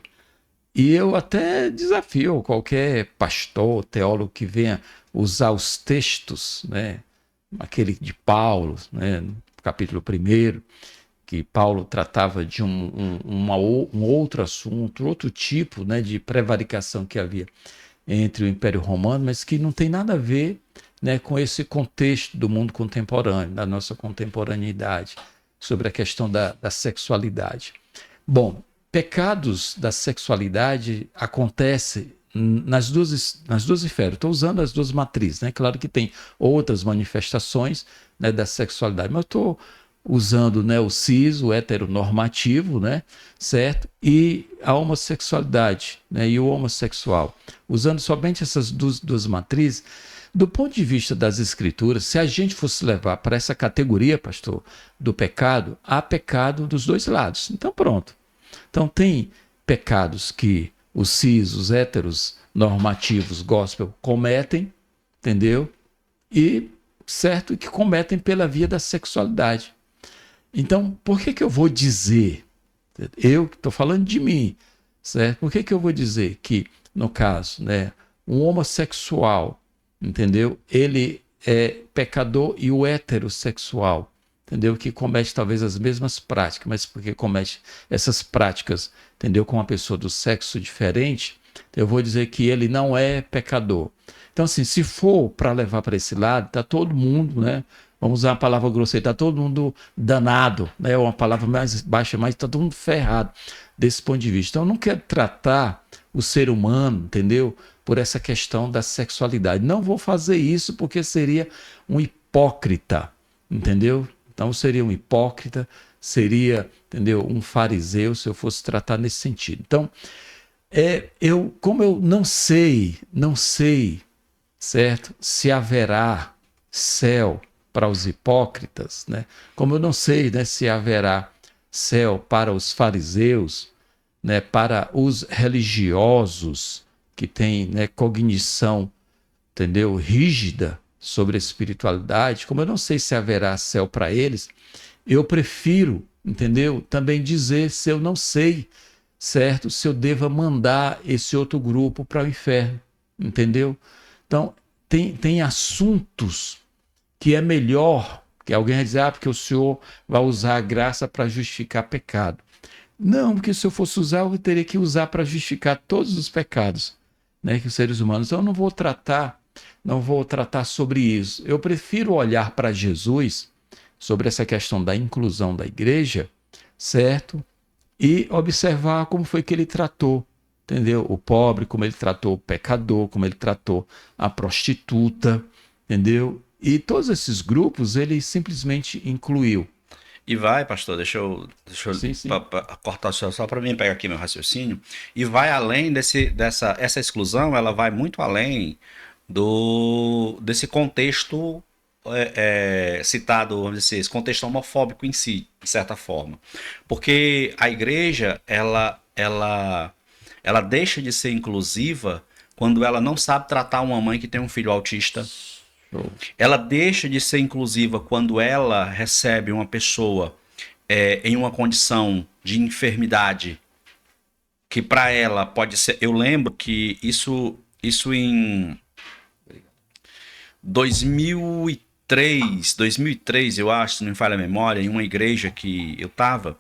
E eu até desafio qualquer pastor, teólogo que venha usar os textos, né, aquele de Paulo, né, no capítulo 1, que Paulo tratava de um outro assunto, outro tipo, né, de prevaricação que havia entre o Império Romano, mas que não tem nada a ver, né, com esse contexto do mundo contemporâneo, da nossa contemporaneidade, sobre a questão da sexualidade. Bom, pecados da sexualidade acontecem nas duas esferas. Estou usando as duas matrizes, né? Claro que tem outras manifestações, né, da sexualidade, mas eu estou usando, né, o cis, o heteronormativo, né, certo? E a homossexualidade, né, e o homossexual. Usando somente essas duas matrizes, do ponto de vista das escrituras, se a gente fosse levar para essa categoria, pastor, do pecado, há pecado dos dois lados. Então pronto. Então tem pecados que os cis, os héteros normativos gospel cometem, entendeu? E certo que cometem pela via da sexualidade. Então, por que eu vou dizer? Eu estou falando de mim. certo? Por que eu vou dizer que, no caso, né, um homossexual, entendeu? Ele é pecador e o heterossexual, entendeu? Que comete talvez as mesmas práticas, mas porque comete essas práticas, entendeu? Com uma pessoa do sexo diferente, eu vou dizer que ele não é pecador. Então, assim, se for para levar para esse lado, tá todo mundo, né? Vamos usar a palavra grosseira, tá todo mundo danado, né? Uma palavra mais baixa, mas tá todo mundo ferrado desse ponto de vista. Então, eu não quero tratar o ser humano, entendeu? Por essa questão da sexualidade. Não vou fazer isso porque seria um hipócrita, entendeu? Então, seria um hipócrita, seria, entendeu? Um fariseu se eu fosse tratar nesse sentido. Então, como eu não sei, certo? Se haverá céu para os hipócritas, né? Como eu não sei, né, se haverá céu para os fariseus, né, para os religiosos que têm, né, cognição, entendeu, rígida sobre a espiritualidade, como eu não sei se haverá céu para eles, eu prefiro, entendeu, também dizer se eu não sei, certo, se eu deva mandar esse outro grupo para o inferno, entendeu? Então, tem assuntos que é melhor, que alguém vai dizer, porque o senhor vai usar a graça para justificar pecado. Não, porque se eu fosse usar, eu teria que usar para justificar todos os pecados, né, que os seres humanos. Então, eu não vou tratar sobre isso. Eu prefiro olhar para Jesus sobre essa questão da inclusão da igreja, certo? E observar como foi que ele tratou, entendeu? O pobre, como ele tratou o pecador, como ele tratou a prostituta, entendeu? E todos esses grupos ele simplesmente incluiu. E vai, pastor, deixa eu Sim, sim. cortar só para mim pegar aqui meu raciocínio. E vai além essa exclusão, ela vai muito além desse contexto citado, vamos dizer assim, esse contexto homofóbico em si, de certa forma. Porque a igreja, ela deixa de ser inclusiva quando ela não sabe tratar uma mãe que tem um filho autista. Show. Ela deixa de ser inclusiva quando ela recebe uma pessoa em uma condição de enfermidade que para ela pode ser. Eu lembro que isso em 2003, eu acho, se não me falha a memória, em uma igreja que eu estava.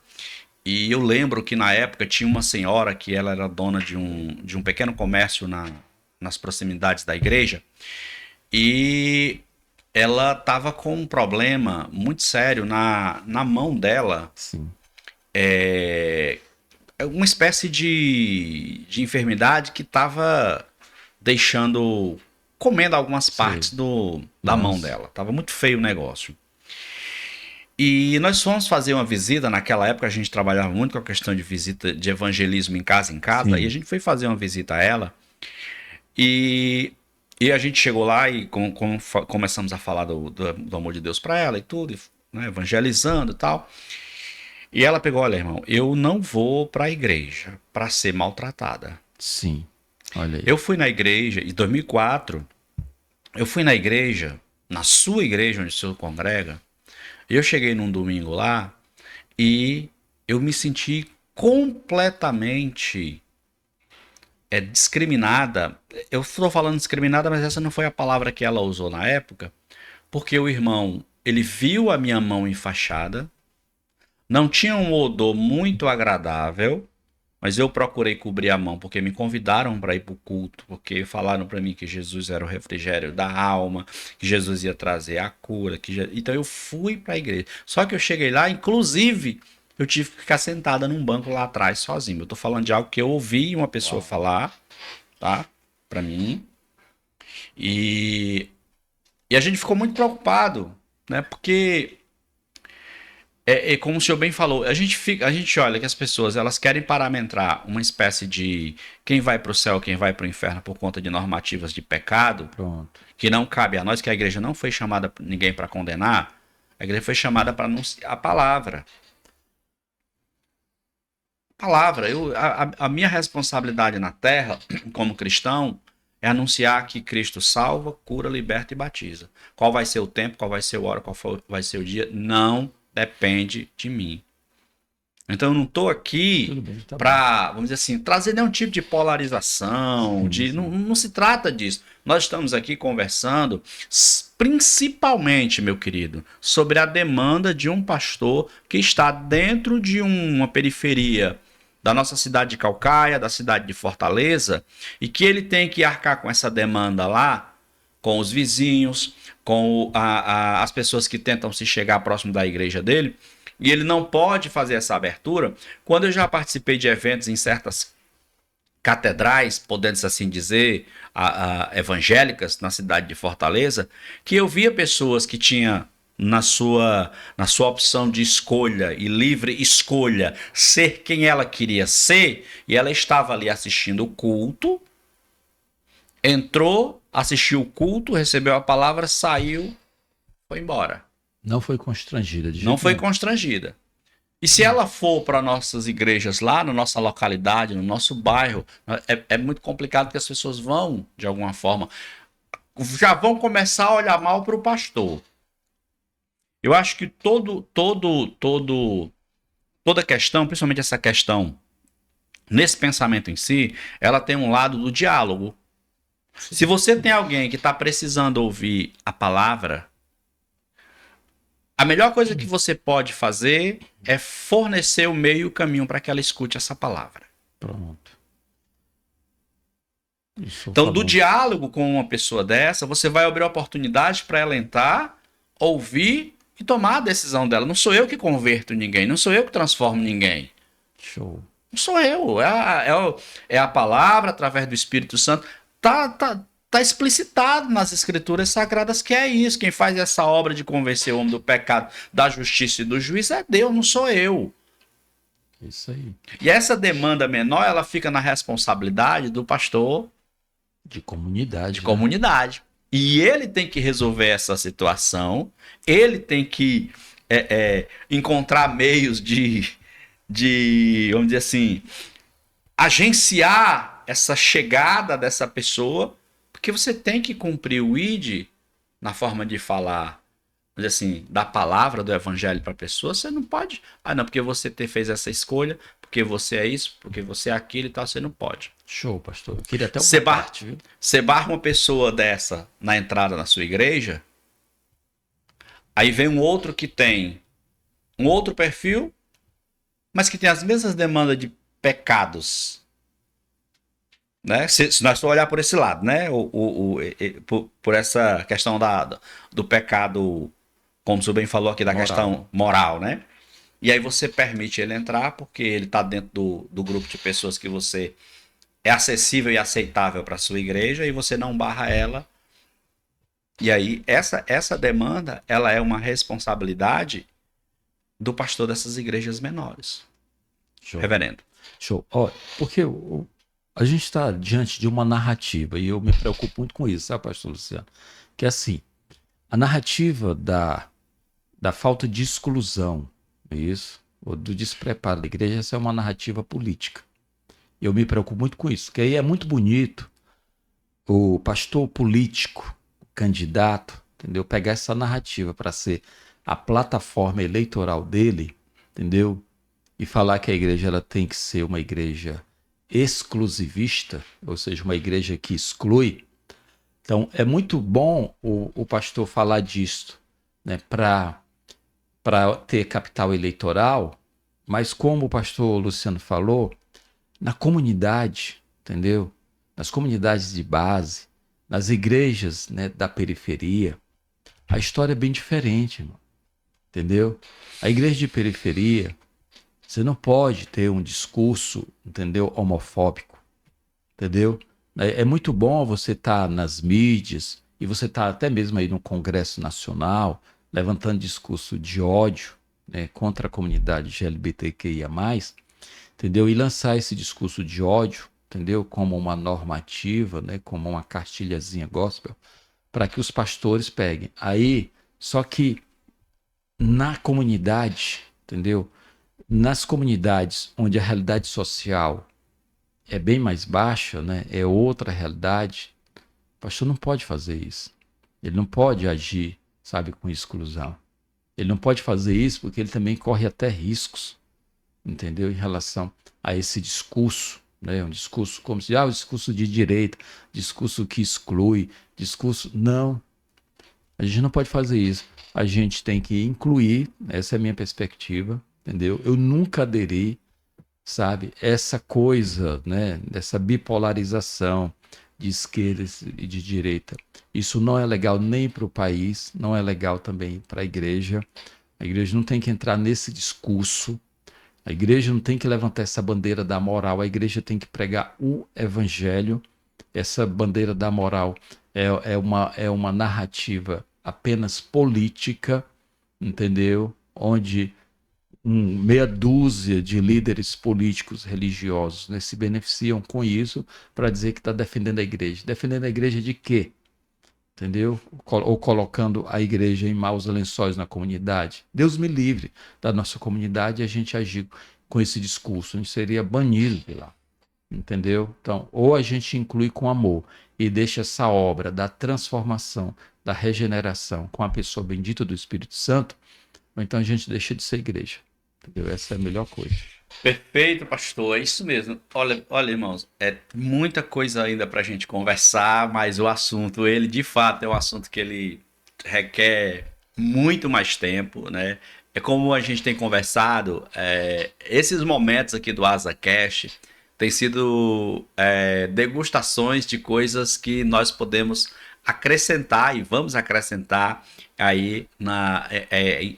E eu lembro que na época tinha uma senhora que ela era dona de um pequeno comércio nas proximidades da igreja. E ela estava com um problema muito sério na mão dela. Sim. Uma espécie de enfermidade que estava deixando. Comendo algumas Sei. partes da mão Nossa. dela. Tava muito feio o negócio. E nós fomos fazer uma visita. Naquela época a gente trabalhava muito com a questão de visita de evangelismo em casa em casa. E a Sim. gente foi fazer uma visita a ela. E, e a gente chegou lá e começamos a falar do amor de Deus para ela e tudo, né, evangelizando e tal. E ela pegou, olha, irmão, eu não vou para a igreja para ser maltratada. Sim. Olha aí. Eu fui na igreja em 2004. Eu fui na igreja, na sua igreja onde o senhor congrega. Eu cheguei num domingo lá e eu me senti completamente discriminada. Eu estou falando discriminada, mas essa não foi a palavra que ela usou na época, porque o irmão, ele viu a minha mão enfaixada, não tinha um odor muito agradável, mas eu procurei cobrir a mão porque me convidaram para ir para o culto, porque falaram para mim que Jesus era o refrigério da alma, que Jesus ia trazer a cura, então eu fui para a igreja. Só que eu cheguei lá, inclusive, eu tive que ficar sentada num banco lá atrás sozinho. Eu tô falando de algo que eu ouvi uma pessoa falar, tá? Para mim. E, e a gente ficou muito preocupado, né? Porque como o senhor bem falou, a gente olha que as pessoas elas querem parametrar uma espécie de quem vai para o céu, quem vai para o inferno por conta de normativas de pecado, Pronto. que não cabe a nós, que a igreja não foi chamada ninguém para condenar, a igreja foi chamada para anunciar a palavra. Palavra, a minha responsabilidade na terra, como cristão, é anunciar que Cristo salva, cura, liberta e batiza. Qual vai ser o tempo, qual vai ser a hora, vai ser o dia, não depende de mim. Então eu não estou aqui Tudo bem, tá bom. para, vamos dizer assim, trazer nenhum tipo de polarização, não se trata disso. Nós estamos aqui conversando principalmente, meu querido, sobre a demanda de um pastor que está dentro de uma periferia da nossa cidade de Calcaia, da cidade de Fortaleza, e que ele tem que arcar com essa demanda lá, com os vizinhos, com as pessoas que tentam se chegar próximo da igreja dele, e ele não pode fazer essa abertura. Quando eu já participei de eventos em certas catedrais, podendo-se assim dizer, evangélicas na cidade de Fortaleza, que eu via pessoas que tinham na sua opção de escolha e livre escolha ser quem ela queria ser, e ela estava ali assistindo o culto, entrou, assistiu o culto, recebeu a palavra, saiu, foi embora. Não foi constrangida de Não jeito foi nenhum. constrangida. E se ela for para nossas igrejas lá, na nossa localidade, no nosso bairro, é muito complicado porque as pessoas vão, de alguma forma, já vão começar a olhar mal para o pastor. Eu acho que toda questão, principalmente essa questão, nesse pensamento em si, ela tem um lado do diálogo. Se você tem alguém que está precisando ouvir a palavra, a melhor coisa que você pode fazer é fornecer o meio e o caminho para que ela escute essa palavra. Pronto. Isso Então, do falou. diálogo com uma pessoa dessa, você vai abrir a oportunidade para ela entrar, ouvir e tomar a decisão dela. Não sou eu que converto ninguém, não sou eu que transformo ninguém. Show. Não sou eu. É a palavra, através do Espírito Santo. Tá explicitado nas Escrituras Sagradas que é isso. Quem faz essa obra de convencer o homem do pecado, da justiça e do juízo é Deus, não sou eu. Isso aí. E essa demanda menor, ela fica na responsabilidade do pastor De comunidade. de né? comunidade. E ele tem que resolver essa situação, ele tem que encontrar meios vamos dizer assim, agenciar essa chegada dessa pessoa, porque você tem que cumprir o ID na forma de falar, vamos dizer assim, da palavra do evangelho para a pessoa. Você não pode, não, porque você fez essa escolha, porque você é isso, porque você é aquilo e tal, você não pode. Show, pastor. Eu queria até Você uma parte, viu? barra uma pessoa dessa na entrada na sua igreja, aí vem um outro que tem um outro perfil, mas que tem as mesmas demandas de pecados, né? Se nós for olhar por esse lado, né? Por essa questão do pecado, como o senhor bem falou aqui, da Moral. questão moral, né? E aí você permite ele entrar, porque ele está dentro do grupo de pessoas que você é acessível e aceitável para a sua igreja, e você não barra ela. E aí essa demanda, ela é uma responsabilidade do pastor dessas igrejas menores. Show. Reverendo. Show. Ó, porque a gente está diante de uma narrativa, e eu me preocupo muito com isso, sabe, pastor Luciano? Que é assim, a narrativa da falta de exclusão, isso, ou do despreparo da igreja, essa é uma narrativa política. Eu me preocupo muito com isso, que aí é muito bonito o pastor político, o candidato, entendeu? Pegar essa narrativa para ser a plataforma eleitoral dele, entendeu? E falar que a igreja ela tem que ser uma igreja exclusivista, ou seja, uma igreja que exclui. Então, é muito bom o pastor falar disso, né, para ter capital eleitoral, mas como o pastor Luciano falou, na comunidade, entendeu? Nas comunidades de base, nas igrejas, né, da periferia, a história é bem diferente, irmão, entendeu? A igreja de periferia, você não pode ter um discurso, entendeu, homofóbico, entendeu? É muito bom você estar nas mídias e você estar até mesmo aí no Congresso Nacional, levantando discurso de ódio, né, contra a comunidade LGBTQIA+, entendeu? E lançar esse discurso de ódio, entendeu? Como uma normativa, né, como uma cartilhazinha gospel, para que os pastores peguem. Aí, só que na comunidade, entendeu? Nas comunidades onde a realidade social é bem mais baixa, né? É outra realidade, o pastor não pode fazer isso. Ele não pode agir, sabe, com exclusão. Ele não pode fazer isso porque ele também corre até riscos, entendeu? Em relação a esse discurso, né? Um discurso como se, o discurso de direita, discurso que exclui, discurso... Não, a gente não pode fazer isso. A gente tem que incluir, essa é a minha perspectiva, entendeu? Eu nunca aderi, sabe, essa coisa, né, dessa bipolarização de esquerda e de direita. Isso não é legal nem para o país, não é legal também para a igreja. A igreja não tem que entrar nesse discurso. A igreja não tem que levantar essa bandeira da moral. A igreja tem que pregar o evangelho. Essa bandeira da moral é uma narrativa apenas política, entendeu? Onde meia dúzia de líderes políticos religiosos, né, se beneficiam com isso para dizer que está defendendo a igreja. Defendendo a igreja de quê? Entendeu? Ou colocando a igreja em maus lençóis na comunidade. Deus me livre da nossa comunidade e a gente agir com esse discurso. A gente seria banido de lá. Entendeu? Então, ou a gente inclui com amor e deixa essa obra da transformação, da regeneração com a pessoa bendita do Espírito Santo, ou então a gente deixa de ser igreja. Entendeu? Essa é a melhor coisa. Perfeito, pastor. É isso mesmo. Olha, irmãos, é muita coisa ainda para a gente conversar, mas o assunto, ele de fato é um assunto que ele requer muito mais tempo, né? É como a gente tem conversado, esses momentos aqui do AsaCast têm sido degustações de coisas que nós podemos acrescentar e vamos acrescentar aí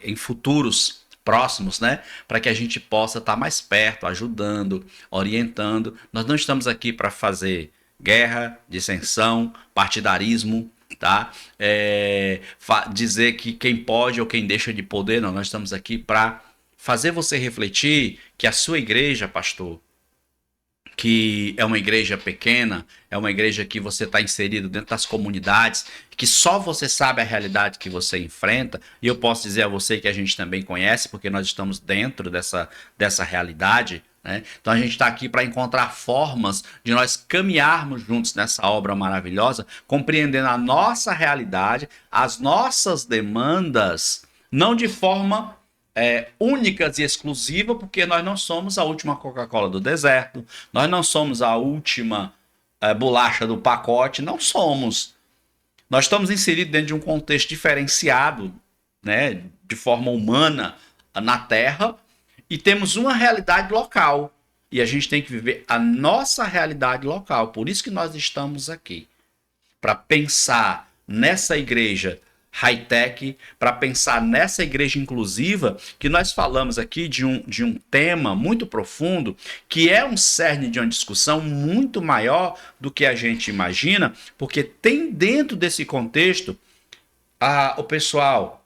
em futuros próximos, né? Para que a gente possa estar mais perto, ajudando, orientando. Nós não estamos aqui para fazer guerra, dissensão, partidarismo, tá? Dizer que quem pode ou quem deixa de poder, não. Nós estamos aqui para fazer você refletir que a sua igreja, pastor, que é uma igreja pequena, é uma igreja que você está inserido dentro das comunidades, que só você sabe a realidade que você enfrenta, e eu posso dizer a você que a gente também conhece, porque nós estamos dentro dessa realidade, né? Então a gente está aqui para encontrar formas de nós caminharmos juntos nessa obra maravilhosa, compreendendo a nossa realidade, as nossas demandas, não de forma únicas e exclusivas, porque nós não somos a última Coca-Cola do deserto, nós não somos a última bolacha do pacote, não somos. Nós estamos inseridos dentro de um contexto diferenciado, né, de forma humana na Terra, e temos uma realidade local. E a gente tem que viver a nossa realidade local. Por isso que nós estamos aqui. Para pensar nessa igreja high-tech, para pensar nessa igreja inclusiva, que nós falamos aqui de um tema muito profundo, que é um cerne de uma discussão muito maior do que a gente imagina, porque tem dentro desse contexto o pessoal,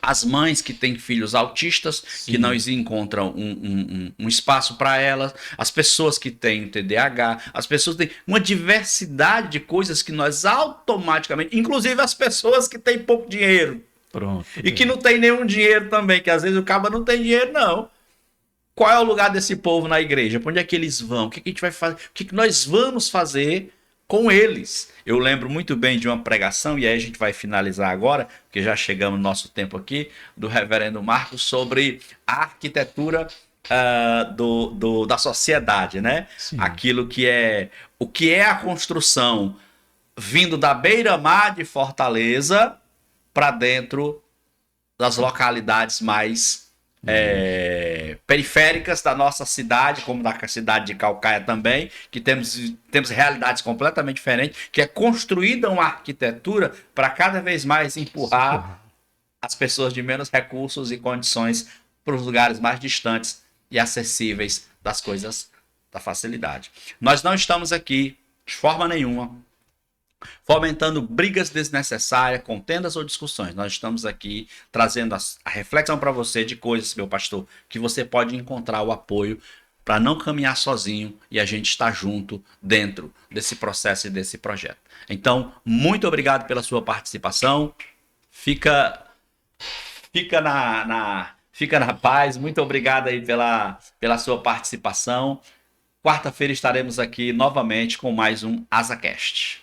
as mães que têm filhos autistas, sim, que não encontram um espaço para elas, as pessoas que têm TDAH, as pessoas que têm uma diversidade de coisas que nós automaticamente, inclusive as pessoas que têm pouco dinheiro. Pronto. E que não tem nenhum dinheiro também, que às vezes o cabo não tem dinheiro, não. Qual é o lugar desse povo na igreja? Para onde é que eles vão? O que a gente vai fazer? O que nós vamos fazer com eles? Eu lembro muito bem de uma pregação, e aí a gente vai finalizar agora, porque já chegamos no nosso tempo aqui, do reverendo Marcos, sobre a arquitetura da sociedade, né? Sim. Aquilo que é... O que é a construção vindo da beira-mar de Fortaleza para dentro das localidades mais periféricas da nossa cidade, como da cidade de Caucaia também, que temos realidades completamente diferentes, que é construída uma arquitetura para cada vez mais empurrar as pessoas de menos recursos e condições para os lugares mais distantes e acessíveis das coisas da facilidade. Nós não estamos aqui, de forma nenhuma, fomentando brigas desnecessárias, contendas ou discussões. Nós estamos aqui trazendo a reflexão para você de coisas, meu pastor, que você pode encontrar o apoio para não caminhar sozinho e a gente estar junto dentro desse processo e desse projeto. Então, muito obrigado pela sua participação. Fica na paz. Muito obrigado aí pela sua participação. Quarta-feira estaremos aqui novamente com mais um AsaCast.